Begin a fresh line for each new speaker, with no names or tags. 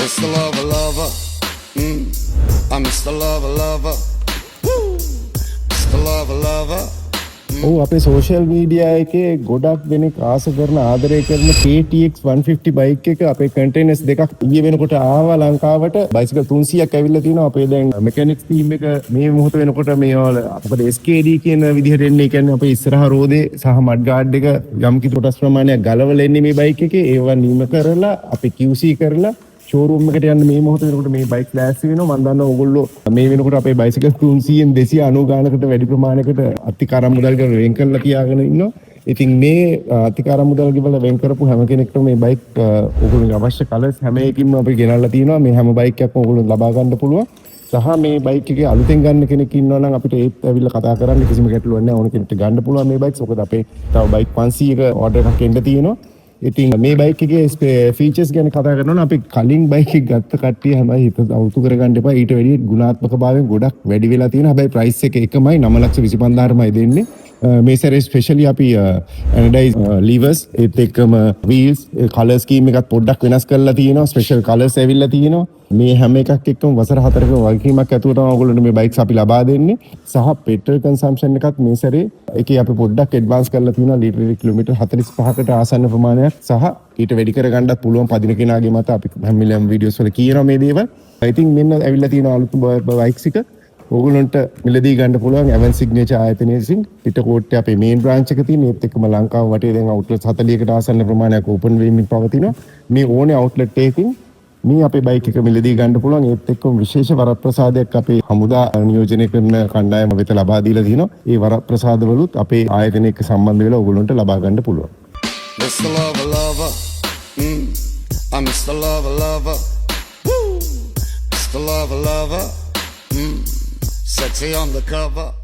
Mr. Lover Lover. I'm Mr. Lover Lover. Woo! Mr. Lover Lover.
ඔව් අපේ social media එකේ ගොඩක් දෙනෙක් ආස කරන ආදරය කරන KTX 150 බයික් එක අපේ කන්ටේනර්ස් දෙකක් ඊයේ වෙනකොට ආවා ලංකාවට බයිසිකල් 300ක් ඇවිල්ලා තිනවා අපේ දැන් මෙකැනික්ස් ටීම් එක මේ මොහොත වෙනකොට මේවල අපේ SKD කියන විදිහට එන්නේ කියන්නේ අපේ ඉස්සරහා රෝදේ සහ මඩ් ගාඩ් එක යම් කිසි කොටස් ප්‍රමාණයක් ගලවලා එන්නේ මේ බයික් එකේ ඒවා නිම කරලා අපි QC කරලා ෂෝරූම් එකට යන්න මේ මොහොත වෙනකොට මේ බයික් ෆ්ලෑෂ් වෙනවා මම දන්නවා ඕගොල්ලෝ මේ වෙනකොට අපේ බයිසිකල් 300න් 290 ගානකට වැඩි ප්‍රමාණයකට අතිකාරම් මුදල් ගන්න වෙන් කරලා තියාගෙන ඉන්නවා. ඉතින් මේ අතිකාරම් මුදල් ගෙවලා වෙන් කරපු හැම කෙනෙක්ටම මේ බයික් ඕගොල්ලෝගේ අවශ්‍ය කලර්ස් හැම එකකින්ම අපි ගෙනල්ලා තියෙනවා. මේ හැම බයික් එකක්ම ඕගොල්ලෝ ලබා ගන්න පුළුවන්. සහ මේ බයික් එකේ අලුතෙන් ගන්න කෙනෙක් ඉන්නවා නම් අපිට ඒත් ඇවිල්ලා කතා කරන්න කිසිම ගැටලුවක් නැහැ. ඕන කෙනෙක්ට ගන්න පුළුවන් මේ බයික්ස්. මොකද අපේ තව බයික් 500ක ඕඩර් එකක් එන්න තියෙනවා. ඉතින් මේ බයික් එකේ ෆීචර්ස් ගැන කතා කරනවා නම් අපි කලින් බයික් එක ගත්ත කට්ටිය හැමයි හිත අවුතු කරගන්න එපා. ඊට වැඩිය ගුණාත්මක භාවයෙන් ගොඩක් වැඩි වෙලා තියෙනවා. හැබැයි ප්‍රයිස් එක එකමයි 9,25,000යි දෙන්නේ. මේ සැරේ ස්පෙෂලි අපි ඇනඩයිස් ලීවර්ස් ඒත් එක්කම වීල්ස් කලර් ස්කීම් එකත් පොඩ්ඩක් වෙනස් කරලා තියෙනවා. ස්පෙෂල් කලර්ස් ඇවිල්ලා තියෙනවා. මේ හැම එකක් එක්කම වසර 4ක වගකීමක් ඇතුව තමයි ඔයගොල්ලන්ට මේ බයික්ස් අපි ලබා දෙන්නේ. සහ පෙට්‍රල් කන්සම්ප්ෂන් එකත් මේ සැරේ එකේ අපි පොඩ්ඩක් ඇඩ්වාන්ස් කරලා තියෙනවා. ලීටර් කිලෝමීටර් 45කට ආසන්න ප්‍රමාණයක් සහ ඊට වැඩි කරගන්නත් පුළුවන් පදින කෙනාගේ මත අපි හැම වෙලාවෙම වීඩියෝස් වල කියනවා මේ දේවල්. I think මෙන්න ඇවිල්ලා තියෙන අලුත් බයික්ස් එක ඕගොල්ලන්ට මිලදී ගන්න පුළුවන් Avan Signature ආයතනයේ විසින් පිටකොට්ටේ අපේ මේන් බ්‍රාන්ච් එක තියෙන ඒත් එක්කම ලංකාව වටේ දැන් අවුට්ලට්ස් 40කට ආසන්න ප්‍රමාණයක් ඕපන් වෙමින් පවතිනවා. මේ ඕනේ අවුට්ලට් එකකින් මේ අපේ බයික් එක මිලදී ගන්න පුළුවන්. ඒත් එක්කම විශේෂ වරප්‍රසාදයක් අපේ හමුදා නියෝජනය කරන කණ්ඩායම වෙත ලබා දීලා තිනවා. ඒ වරප්‍රසාදවලුත් අපේ ආයතනය එක්ක සම්බන්ධ වෙලා ඕගොල්ලන්ට ලබා ගන්න පුළුවන්.
Mr. Lover Lover. I'm Mr. Lover Lover. Woo! Mr. Lover Lover. Sexy on the cover.